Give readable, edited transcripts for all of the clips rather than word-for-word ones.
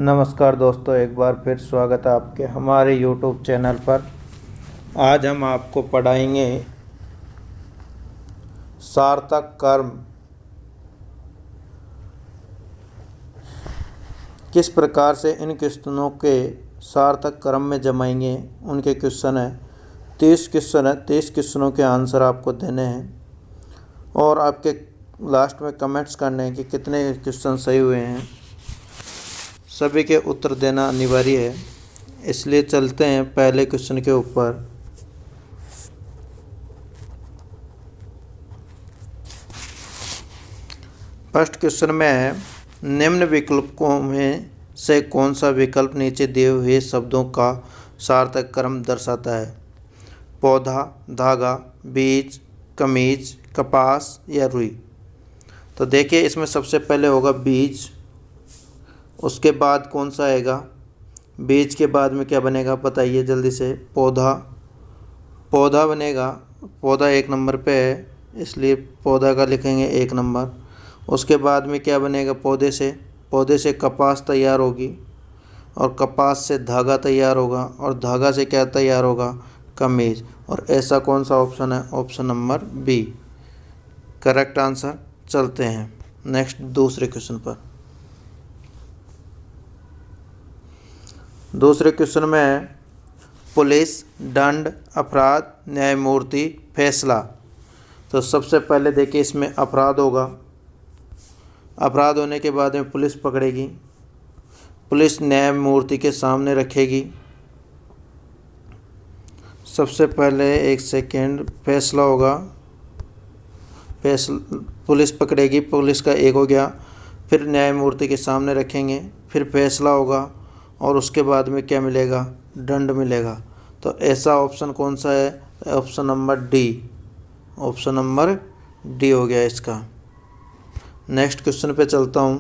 नमस्कार दोस्तों, एक बार फिर स्वागत है आपके हमारे YouTube चैनल पर। आज हम आपको पढ़ाएंगे सार्थक कर्म किस प्रकार से इन क्वेश्चनों के सार्थक कर्म में जमाएंगे। उनके क्वेश्चन है 30 क्वेश्चन है। 30 क्वेश्चनों के आंसर आपको देने हैं और आपके लास्ट में कमेंट्स करने हैं कि कितने क्वेश्चन सही हुए हैं। सभी के उत्तर देना अनिवार्य है, इसलिए चलते हैं पहले क्वेश्चन के ऊपर। फर्स्ट क्वेश्चन में है, निम्न विकल्पों में से कौन सा विकल्प नीचे दिए हुए शब्दों का सार्थक क्रम दर्शाता है। पौधा, धागा, बीज, कमीज, कपास या रुई। तो देखिए, इसमें सबसे पहले होगा बीज, उसके बाद कौन सा आएगा, बीज के बाद में क्या बनेगा बताइए जल्दी से। पौधा बनेगा। पौधा 1 नंबर पे है, इसलिए पौधा का लिखेंगे 1 नंबर। उसके बाद में क्या बनेगा, पौधे से कपास तैयार होगी और कपास से धागा तैयार होगा और धागा से क्या तैयार होगा, कमीज। और ऐसा कौन सा ऑप्शन है, option number B correct answer. चलते हैं नेक्स्ट दूसरे क्वेश्चन पर। दूसरे क्वेश्चन में है, पुलिस, दंड, अपराध, न्यायमूर्ति, फैसला। तो सबसे पहले देखिए, इसमें अपराध होगा। अपराध होने के बाद में पुलिस पकड़ेगी, पुलिस न्यायमूर्ति के सामने रखेगी। सबसे पहले एक सेकेंड, फैसला होगा। पुलिस पकड़ेगी, पुलिस का 1 हो गया। फिर न्यायमूर्ति के सामने रखेंगे, फिर फैसला होगा और उसके बाद में क्या मिलेगा, दंड मिलेगा। तो ऐसा ऑप्शन कौन सा है, option number D. Option number D हो गया इसका। नेक्स्ट क्वेश्चन पे चलता हूँ।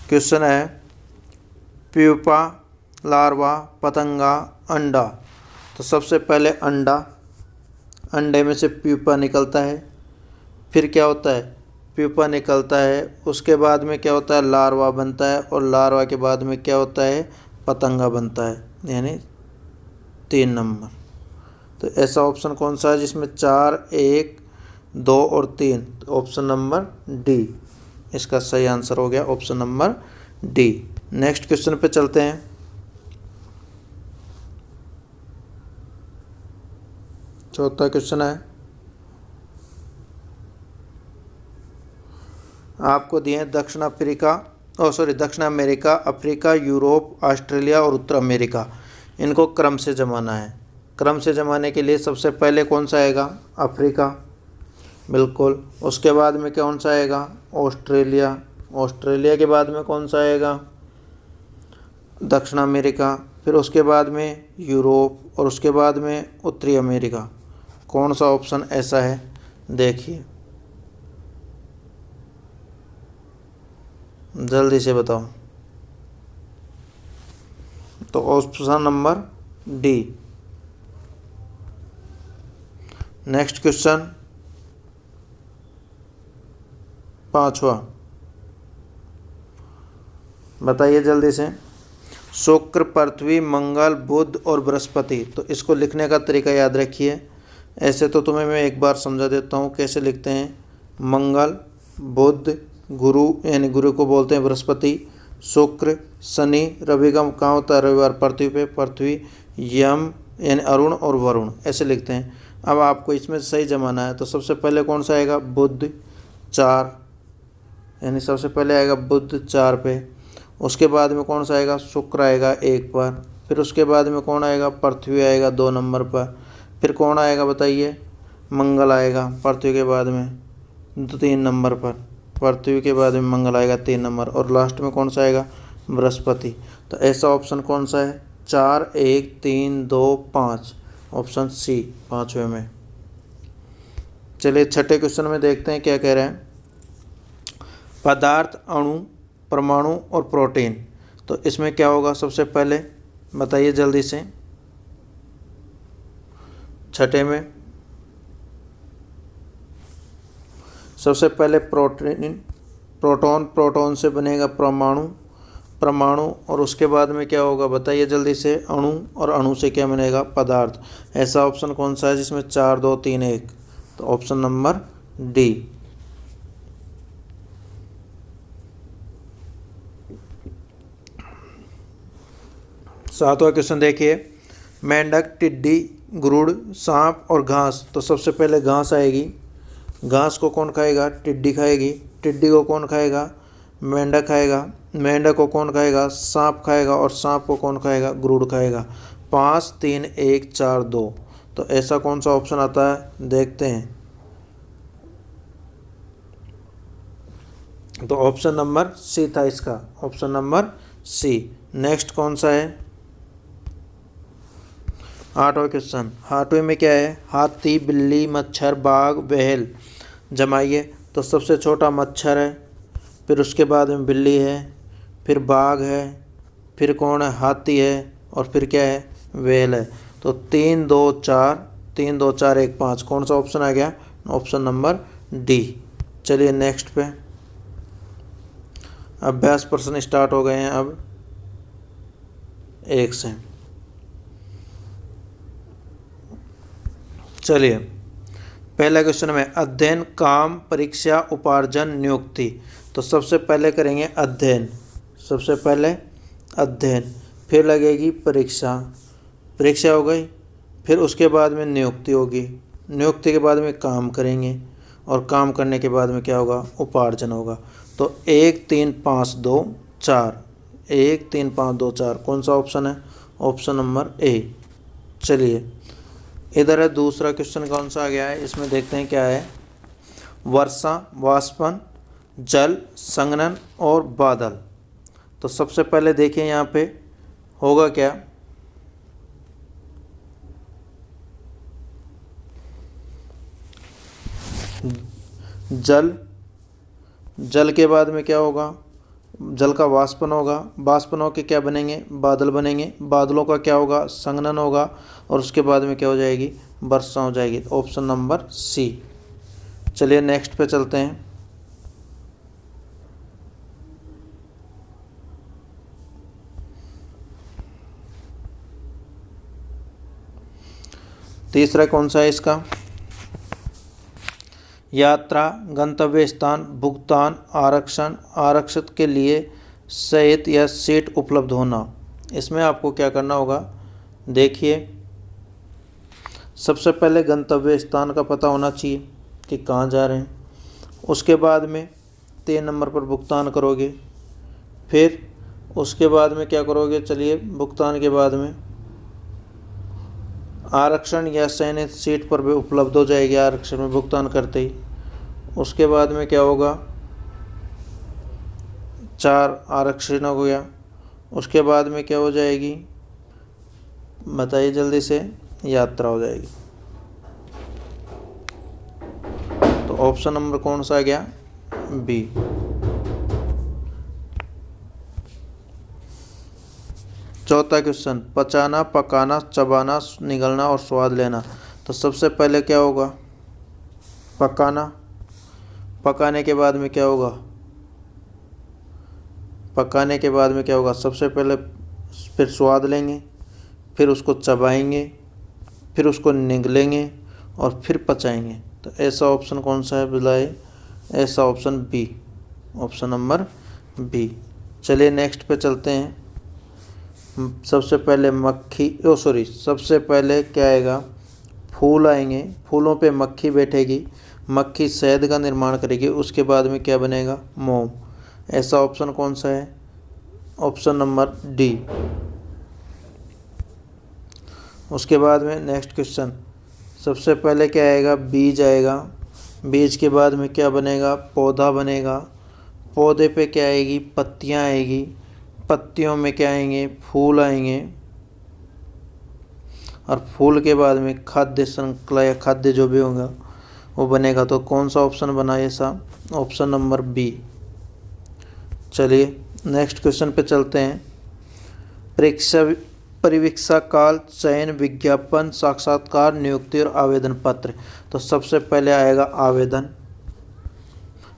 क्वेश्चन है, प्यूपा, लार्वा, पतंगा, अंडा। तो सबसे पहले अंडे में से प्यूपा निकलता है। फिर क्या होता है, प्यूपा निकलता है। उसके बाद में क्या होता है, लार्वा बनता है और लार्वा के बाद में क्या होता है, पतंगा बनता है, यानी 3 नंबर। तो ऐसा ऑप्शन कौन सा है जिसमें 4, 1, 2 और 3। तो ऑप्शन नंबर डी इसका सही आंसर हो गया, option number D. Next question पे चलते हैं। चौथा क्वेश्चन है, आपको दिए हैं दक्षिण अमेरिका, अफ्रीका, यूरोप, ऑस्ट्रेलिया और उत्तर अमेरिका। इनको क्रम से जमाना है। क्रम से जमाने के लिए सबसे पहले कौन सा आएगा, अफ्रीका, बिल्कुल। उसके बाद में कौन सा आएगा, ऑस्ट्रेलिया। ऑस्ट्रेलिया के बाद में कौन सा आएगा, दक्षिण अमेरिका। फिर उसके बाद में यूरोप और उसके बाद में उत्तरी अमेरिका। कौन सा ऑप्शन ऐसा है, देखिए जल्दी से बताओ। तो option number D. Next question 5वां, बताइए जल्दी से। शुक्र, पृथ्वी, मंगल, बुध और बृहस्पति। तो इसको लिखने का तरीका याद रखिए। ऐसे तो तुम्हें मैं एक बार समझा देता हूँ कैसे लिखते हैं। मंगल, बुध, गुरु यानी गुरु को बोलते हैं बृहस्पति, शुक्र, शनि, रवि का कहाँ होता है, रविवार पृथ्वी पे, पृथ्वी, यम यानी अरुण और वरुण, ऐसे लिखते हैं। अब आपको इसमें सही जमाना है। तो सबसे पहले कौन सा आएगा, बुध 4, यानी सबसे पहले आएगा बुध 4 पे। उसके बाद में कौन सा आएगा, शुक्र आएगा 1 पर। फिर उसके बाद में कौन आएगा, पृथ्वी आएगा 2 नंबर पर। फिर कौन आएगा बताइए, मंगल आएगा पृथ्वी के बाद में 3 नंबर पर। पृथ्वी के बाद में मंगल आएगा 3 नंबर और लास्ट में कौन सा आएगा, बृहस्पति। तो ऐसा ऑप्शन कौन सा है, 4, 1, 3, 2, 5, ऑप्शन सी 5वें में। चलिए छठे क्वेश्चन में देखते हैं क्या कह रहे हैं। पदार्थ, अणु, परमाणु और प्रोटीन। तो इसमें क्या होगा, सबसे पहले बताइए जल्दी से। छठे में सबसे पहले प्रोटॉन, प्रोटॉन से बनेगा परमाणु, परमाणु, और उसके बाद में क्या होगा बताइए जल्दी से, अणु, और अणु से क्या बनेगा पदार्थ। ऐसा ऑप्शन कौन सा है जिसमें 4 2 3 1? तो ऑप्शन नंबर डी। सातवां क्वेश्चन देखिए, मेंढक, टिड्डी, गरुड़, सांप और घास। तो सबसे पहले घास आएगी, घास को कौन खाएगा? टिड्डी खाएगी। टिड्डी को कौन खाएगा? मेंढक खाएगा। मेंढक को कौन खाएगा? सांप खाएगा। और सांप को कौन खाएगा? गरुड़ खाएगा। 5 3 1 4 2। तो ऐसा कौन सा ऑप्शन आता है देखते हैं। तो ऑप्शन नंबर सी था इसका, ऑप्शन नंबर सी। नेक्स्ट कौन सा है? 8वां क्वेश्चन। 8वें में क्या है? हाथी, बिल्ली, मच्छर, बाघ, व्हेल। जमाइए। तो सबसे छोटा मच्छर है, फिर उसके बाद में बिल्ली है, फिर बाघ है, फिर कौन है? हाथी है, और फिर क्या है? व्हेल है। तो 3 2 4, 3 2 4 1 5, कौन सा ऑप्शन आ गया? Option number D. चलिए नेक्स्ट पे। अभ्यास प्रश्न स्टार्ट हो गए हैं अब 1 से। चलिए पहला क्वेश्चन में अध्ययन, काम, परीक्षा, उपार्जन, नियुक्ति। तो सबसे पहले करेंगे अध्ययन, सबसे पहले अध्ययन, फिर लगेगी परीक्षा, परीक्षा हो गई, फिर उसके बाद में नियुक्ति होगी, नियुक्ति के बाद में काम करेंगे, और काम करने के बाद में क्या होगा? उपार्जन होगा। तो 1 3 5 2 4, 1 3 5 2 4, कौन सा ऑप्शन है? Option number A. चलिए इधर है दूसरा क्वेश्चन, कौन सा आ गया है इसमें देखते हैं क्या है। वर्षा, वाष्पन, जल, संघनन और बादल। तो सबसे पहले देखिए यहाँ पे होगा क्या। जल, जल के बाद में क्या होगा? जल का वाष्पन होगा, वाष्पन होकर क्या बनेंगे? बादल बनेंगे, बादलों का क्या होगा? संघनन होगा, और उसके बाद में क्या हो जाएगी? वर्षा हो जाएगी। Option number C. चलिए नेक्स्ट पे चलते हैं। तीसरा कौन सा है इसका? यात्रा, गंतव्य स्थान, भुगतान, आरक्षण, आरक्षित के लिए सहित या सीट उपलब्ध होना। इसमें आपको क्या करना होगा देखिए, सबसे पहले गंतव्य स्थान का पता होना चाहिए कि कहाँ जा रहे हैं, उसके बाद में 3 नंबर पर भुगतान करोगे, फिर उसके बाद में क्या करोगे? चलिए भुगतान के बाद में आरक्षण या चयनित सीट पर भी उपलब्ध हो जाएगी आरक्षण में भुगतान करते ही। उसके बाद में क्या होगा? 4 आरक्षण हो गया। उसके बाद में क्या हो जाएगी बताइए जल्दी से? यात्रा हो जाएगी। तो ऑप्शन नंबर कौन सा आ गया? बी। चौथा क्वेश्चन, पचाना, पकाना, चबाना, निगलना और स्वाद लेना। तो सबसे पहले क्या होगा? पकाना, पकाने के बाद में क्या होगा? पकाने के बाद में क्या होगा? सबसे पहले फिर स्वाद लेंगे, फिर उसको चबाएंगे, फिर उसको निगलेंगे, और फिर पचाएंगे। तो ऐसा ऑप्शन कौन सा है बताइए? ऐसा option B, option number B. चलिए नेक्स्ट पे चलते हैं। सबसे पहले सबसे पहले क्या आएगा? फूल आएंगे, फूलों पे मक्खी बैठेगी, मक्खी शहद का निर्माण करेगी, उसके बाद में क्या बनेगा? मोम। ऐसा ऑप्शन कौन सा है? Option number D. उसके बाद में नेक्स्ट क्वेश्चन, सबसे पहले क्या आएगा? बीज आएगा, बीज के बाद में क्या बनेगा? पौधा बनेगा, पौधे पे क्या आएगी? पत्तियाँ आएगी, पत्तियों में क्या आएंगे? फूल आएंगे, और फूल के बाद में खाद्य श्रृंखला या खाद्य जो भी होगा वो बनेगा। तो कौन सा ऑप्शन बना ऐसा? Option number B. चलिए नेक्स्ट क्वेश्चन पे चलते हैं। परीक्षा काल, चयन, विज्ञापन, साक्षात्कार, नियुक्ति और आवेदन पत्र। तो सबसे पहले आएगा आवेदन,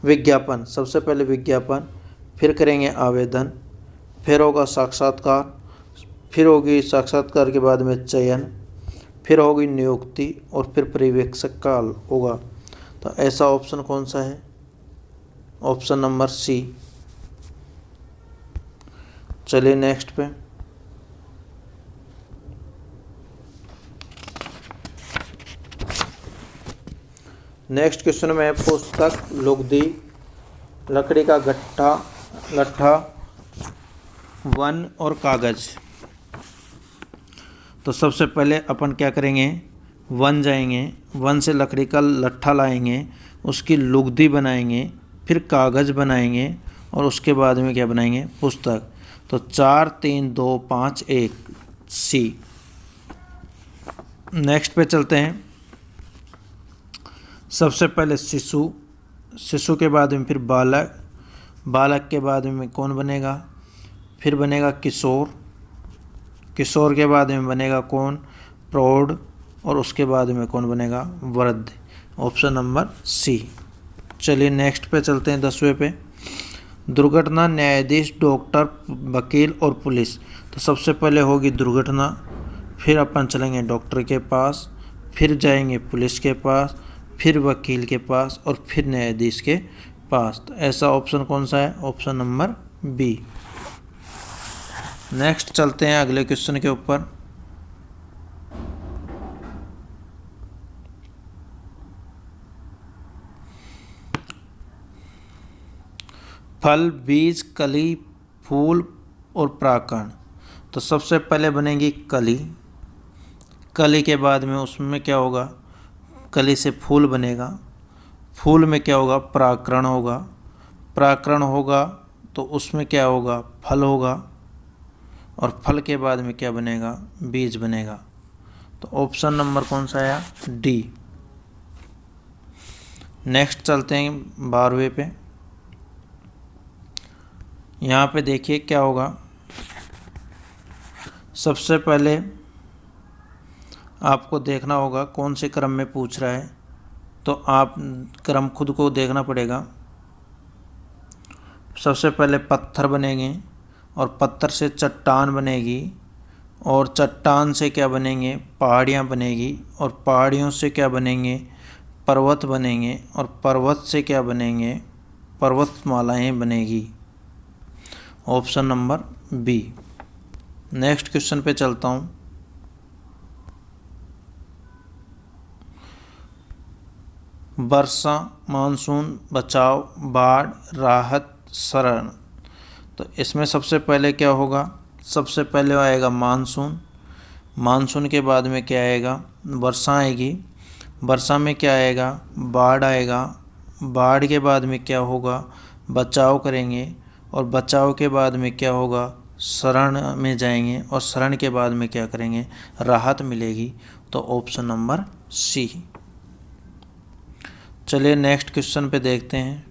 विज्ञापन, सबसे पहले विज्ञापन, फिर करेंगे आवेदन, फिर होगा साक्षात्कार, फिर होगी साक्षात्कार के बाद में चयन, फिर होगी नियुक्ति और फिर परिवीक्षक काल होगा। तो ऐसा ऑप्शन कौन सा है? Option number C. चलिए नेक्स्ट पे। नेक्स्ट क्वेश्चन में पुस्तक, लुगदी, लकड़ी का गट्ठा लट्ठा, वन और कागज। तो सबसे पहले अपन क्या करेंगे, वन जाएंगे, वन से लकड़ी का लट्ठा लाएंगे, उसकी लुगदी बनाएंगे, फिर कागज़ बनाएंगे और उसके बाद में क्या बनाएंगे, पुस्तक। तो 4 3 2 5 1 सी। नेक्स्ट पे चलते हैं। सबसे पहले शिशु, शिशु के बाद में फिर बालक, बालक के बाद में कौन बनेगा, फिर बनेगा किशोर, किशोर के बाद में बनेगा कौन, प्रौढ़, और उसके बाद में कौन बनेगा, वृद्ध। Option number C. चलिए नेक्स्ट पे चलते हैं 10वें पे। दुर्घटना, न्यायाधीश, डॉक्टर, वकील और पुलिस। तो सबसे पहले होगी दुर्घटना, फिर अपन चलेंगे डॉक्टर के पास, फिर जाएंगे पुलिस के पास, फिर वकील के पास और फिर न्यायाधीश के पास। तो ऐसा ऑप्शन कौन सा है? Option number B. नेक्स्ट चलते हैं अगले क्वेश्चन के ऊपर। फल, बीज, कली, फूल और परागकण। तो सबसे पहले बनेगी कली, कली के बाद में उसमें क्या होगा, कली से फूल बनेगा, फूल में क्या होगा, परागकण होगा, परागकण होगा तो उसमें क्या होगा, फल होगा, और फल के बाद में क्या बनेगा, बीज बनेगा। तो ऑप्शन नंबर कौन सा आया, डी। नेक्स्ट चलते हैं 12वें पे। यहाँ पे देखिए क्या होगा, सबसे पहले आपको देखना होगा कौन से क्रम में पूछ रहा है, तो आप क्रम खुद को देखना पड़ेगा। सबसे पहले पत्थर बनेंगे और पत्थर से चट्टान बनेगी और चट्टान से क्या बनेंगे, पहाड़ियाँ बनेगी और पहाड़ियों से क्या बनेंगे, पर्वत बनेंगे और पर्वत से क्या बनेंगे, पर्वतमालाएँ बनेगी। Option number B. Next question पे चलता हूँ। वर्षा, मानसून, बचाव, बाढ़, राहत, शरण। तो इसमें सबसे पहले क्या होगा, सबसे पहले आएगा मानसून, मानसून के बाद में क्या आएगा, वर्षा आएगी, वर्षा में क्या आएगा, बाढ़ आएगा, बाढ़ के बाद में क्या होगा, बचाव करेंगे और बचाव के बाद में क्या होगा, शरण में जाएंगे और शरण के बाद में क्या करेंगे, राहत मिलेगी। तो ऑप्शन नंबर सी। चलिए नेक्स्ट क्वेश्चन पे देखते हैं।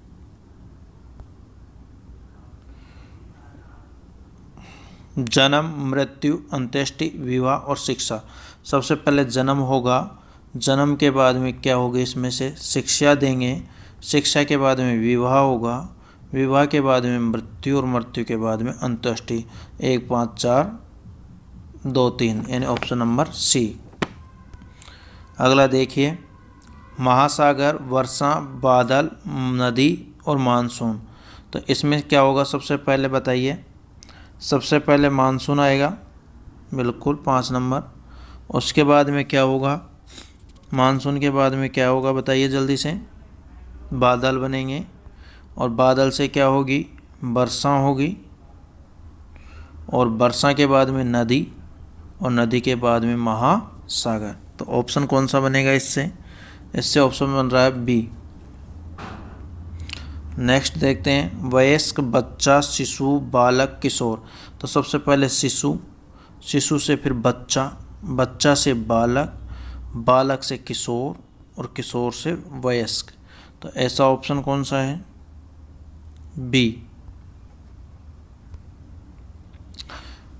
जन्म, मृत्यु, अंत्येष्टि, विवाह और शिक्षा। सबसे पहले जन्म होगा, जन्म के बाद में क्या होगा, इसमें से शिक्षा देंगे, शिक्षा के बाद में विवाह होगा, विवाह के बाद में मृत्यु और मृत्यु के बाद में अंत्येष्टि। 1 5 4 2 3 यानी ऑप्शन नंबर सी। अगला देखिए, महासागर, वर्षा, बादल, नदी और मानसून। तो इसमें क्या होगा, सबसे पहले बताइए। सबसे पहले मानसून आएगा, बिल्कुल 5 नंबर। उसके बाद में क्या होगा, मानसून के बाद में क्या होगा बताइए जल्दी से, बादल बनेंगे और बादल से क्या होगी, वर्षा होगी और वर्षा के बाद में नदी और नदी के बाद में महासागर। तो ऑप्शन कौन सा बनेगा इससे, इससे ऑप्शन बन रहा है बी। नेक्स्ट देखते हैं, वयस्क, बच्चा, शिशु, बालक, किशोर। तो सबसे पहले शिशु, शिशु से फिर बच्चा, बच्चा से बालक, बालक से किशोर और किशोर से वयस्क। तो ऐसा ऑप्शन कौन सा है, बी।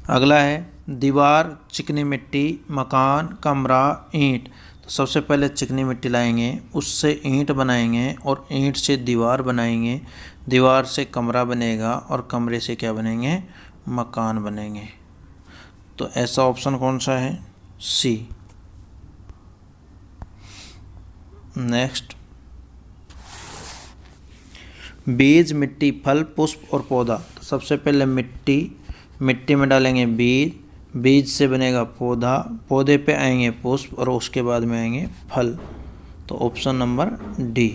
अगला है दीवार, चिकनी मिट्टी, मकान, कमरा, ईंट। तो सबसे पहले चिकनी मिट्टी लाएंगे, उससे ईंट बनाएंगे और ईंट से दीवार बनाएंगे, दीवार से कमरा बनेगा और कमरे से क्या बनेंगे, मकान बनेंगे। तो ऐसा ऑप्शन कौन सा है, सी। नेक्स्ट, बीज, मिट्टी, फल, पुष्प और पौधा। तो सबसे पहले मिट्टी में डालेंगे बीज, बीज से बनेगा पौधा, पौधे पे आएंगे पुष्प और उसके बाद में आएंगे फल। तो ऑप्शन नंबर डी।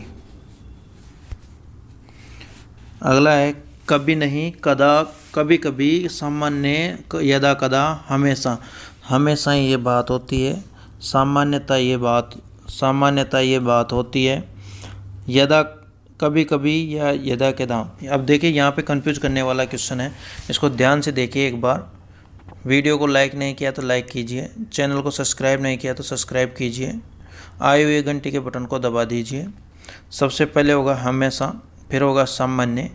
अगला है कभी नहीं, कदा, कभी कभी, सामान्य, यदा कदा, हमेशा। हमेशा ये बात होती है, सामान्यता ये बात होती है, यदा कभी कभी या यदा कदा। अब देखिए यहाँ पे कंफ्यूज करने वाला क्वेश्चन है, इसको ध्यान से देखिए एक बार। वीडियो को लाइक नहीं किया तो लाइक कीजिए, चैनल को सब्सक्राइब नहीं किया तो सब्सक्राइब कीजिए, आए हुए घंटी के बटन को दबा दीजिए। सबसे पहले होगा हमेशा, फिर होगा सामान्य,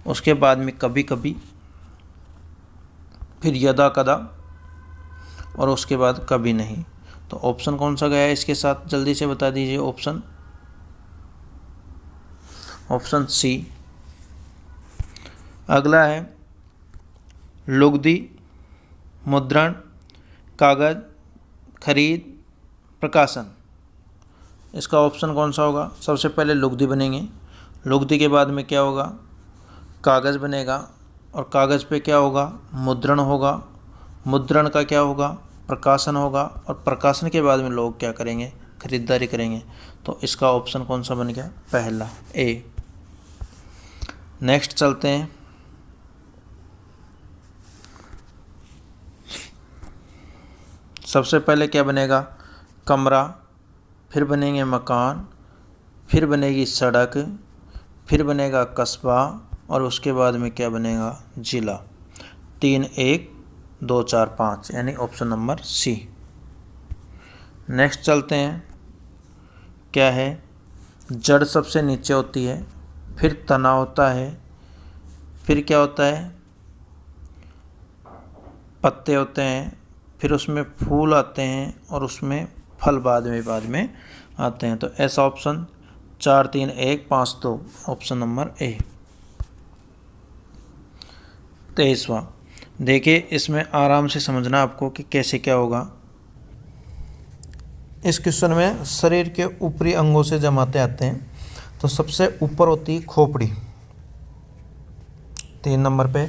उसके बाद में कभी कभी, फिर यदा कदा और उसके बाद कभी नहीं। तो ऑप्शन कौन सा गया है इसके साथ, जल्दी से बता दीजिए। Option C. अगला है लुगदी, मुद्रण, कागज, खरीद, प्रकाशन। इसका ऑप्शन कौन सा होगा, सबसे पहले लुगदी बनेंगे, लुगदी के बाद में क्या होगा, कागज़ बनेगा और कागज़ पे क्या होगा, मुद्रण होगा, मुद्रण का क्या होगा, प्रकाशन होगा और प्रकाशन के बाद में लोग क्या करेंगे, खरीदारी करेंगे। तो इसका ऑप्शन कौन सा बन गया, पहला, ए। नेक्स्ट चलते हैं, सबसे पहले क्या बनेगा, कमरा, फिर बनेंगे मकान, फिर बनेगी सड़क, फिर बनेगा कस्बा और उसके बाद में क्या बनेगा, जिला। 3, 1, 2, 4, 5, यानी ऑप्शन नंबर सी। नेक्स्ट चलते हैं, क्या है, जड़ सबसे नीचे होती है, फिर तना होता है, फिर क्या होता है, पत्ते होते हैं, फिर उसमें फूल आते हैं और उसमें फल बाद में आते हैं। तो ऐसा ऑप्शन 4, 3, 1, 5, 2, ऑप्शन नंबर ए। 23वां, देखिए इसमें आराम से समझना आपको कि कैसे क्या होगा। इस क्वेश्चन में शरीर के ऊपरी अंगों से जमाते आते हैं। तो सबसे ऊपर होती है खोपड़ी, 3 नंबर पे,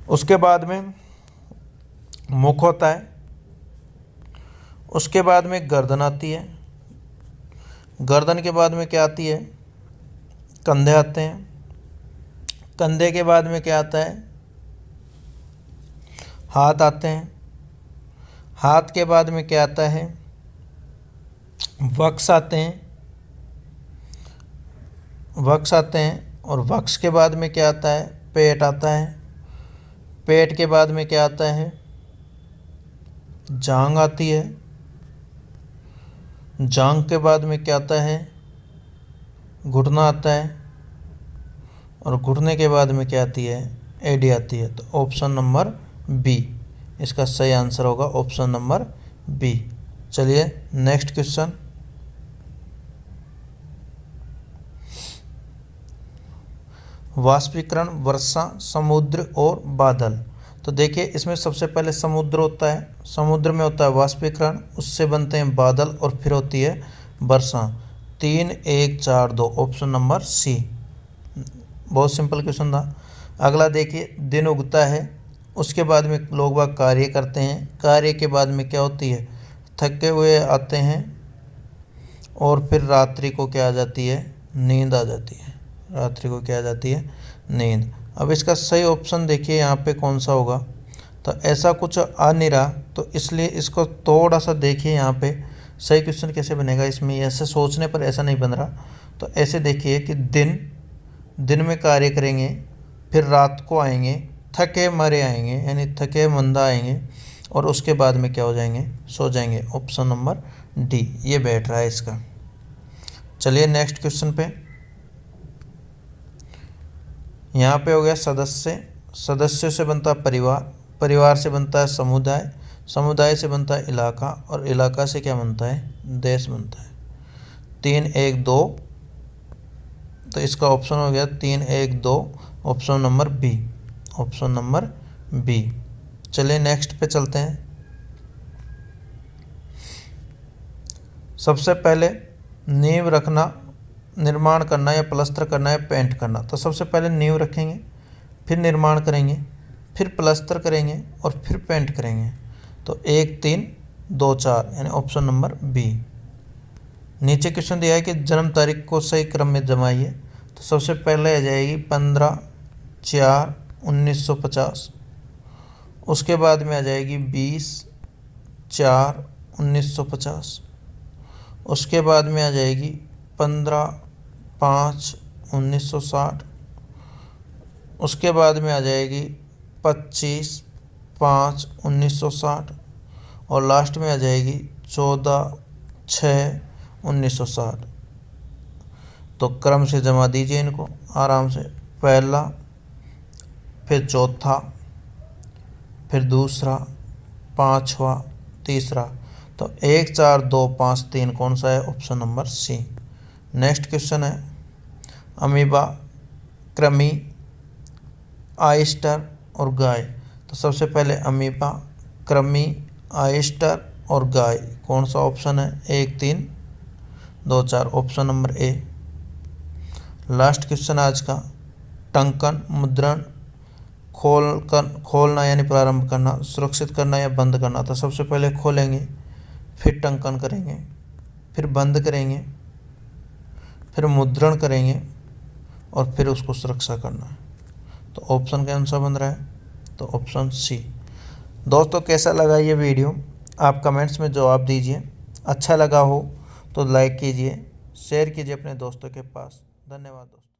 उसके बाद में मुख होता है, उसके बाद में गर्दन आती है, गर्दन के बाद में क्या आती है, कंधे आते हैं, कंधे के बाद में क्या आता है, हाथ आते हैं, हाथ के बाद में क्या आता है, वक्ष आते हैं, और वक्ष के बाद में क्या आता है, पेट आता है, पेट के बाद में क्या आता है, जांघ आती है, जांघ के बाद में क्या आता है, घुटना आता है और घुटने के बाद में क्या आती है, एडी आती है। तो ऑप्शन नंबर बी इसका सही आंसर होगा, ऑप्शन नंबर बी। चलिए नेक्स्ट क्वेश्चन, वाष्पीकरण, वर्षा, समुद्र और बादल। तो देखिए इसमें सबसे पहले समुद्र होता है, समुद्र में होता है वाष्पीकरण, उससे बनते हैं बादल और फिर होती है वर्षा। 3, 1, 4, 2, ऑप्शन नंबर सी। बहुत सिंपल क्वेश्चन था। अगला देखिए, दिन उगता है, उसके बाद में लोग बाग कार्य करते हैं, कार्य के बाद में क्या होती है, थके हुए आते हैं और फिर रात्रि को क्या आ जाती है, नींद आ जाती है, रात्रि को क्या आ जाती है, नींद। अब इसका सही ऑप्शन देखिए यहाँ पे कौन सा होगा। तो ऐसा कुछ आ नहीं रहा, तो इसलिए इसको थोड़ा सा देखिए यहाँ पे सही क्वेश्चन कैसे बनेगा। इसमें ऐसे सोचने पर ऐसा नहीं बन रहा। तो ऐसे देखिए कि दिन में कार्य करेंगे, फिर रात को आएंगे, थके मरे आएंगे, यानी थके मंदा आएंगे और उसके बाद में क्या हो जाएंगे, सो जाएंगे। ऑप्शन नंबर डी ये बैठ रहा है इसका। चलिए नेक्स्ट क्वेश्चन पे, यहाँ पे हो गया सदस्य, सदस्यों से बनता है परिवार, परिवार से बनता है समुदाय, समुदाय से बनता है इलाका और इलाका से क्या बनता है, देश बनता है। 3, 1, 2, तो इसका ऑप्शन हो गया 3, 1, 2, option number B, option number B. चलिए नेक्स्ट पे चलते हैं। सबसे पहले नींव रखना, निर्माण करना या प्लस्तर करना या पेंट करना। तो सबसे पहले नींव रखेंगे, फिर निर्माण करेंगे, फिर प्लस्तर करेंगे और फिर पेंट करेंगे। तो 1, 3, 2, 4 यानी ऑप्शन नंबर बी। नीचे क्वेश्चन दिया है कि जन्म तारीख को सही क्रम में जमाइए। तो सबसे पहले आ जाएगी 15/4/1950, उसके बाद में आ जाएगी 20/4/1950, उसके बाद में आ जाएगी 15/5/1960, उसके बाद में आ जाएगी 25/5/1960 और लास्ट में आ जाएगी 14/6/1960। तो क्रम से जमा दीजिए इनको आराम से। पहला, फिर चौथा, फिर दूसरा, पांचवा, तीसरा। तो 1, 4, 2, 5, 3 कौन सा है, option number C. Next question है अमीबा, कृमि, आयस्टर और गाय। तो सबसे पहले अमीबा, कृमि, आयस्टर और गाय कौन सा ऑप्शन है, 1, 3, 2, 4, option number A. Last question आज का, टंकन, मुद्रण, खोलना यानी प्रारंभ करना, सुरक्षित करना या बंद करना। तो सबसे पहले खोलेंगे, फिर टंकन करेंगे, फिर बंद करेंगे, फिर मुद्रण करेंगे और फिर उसको सुरक्षा करना है। तो ऑप्शन के अनुसार बन रहा है, तो ऑप्शन सी। दोस्तों कैसा लगा ये वीडियो, आप कमेंट्स में जवाब दीजिए। अच्छा लगा हो तो लाइक कीजिए, शेयर कीजिए अपने दोस्तों के पास। धन्यवाद दोस्तों।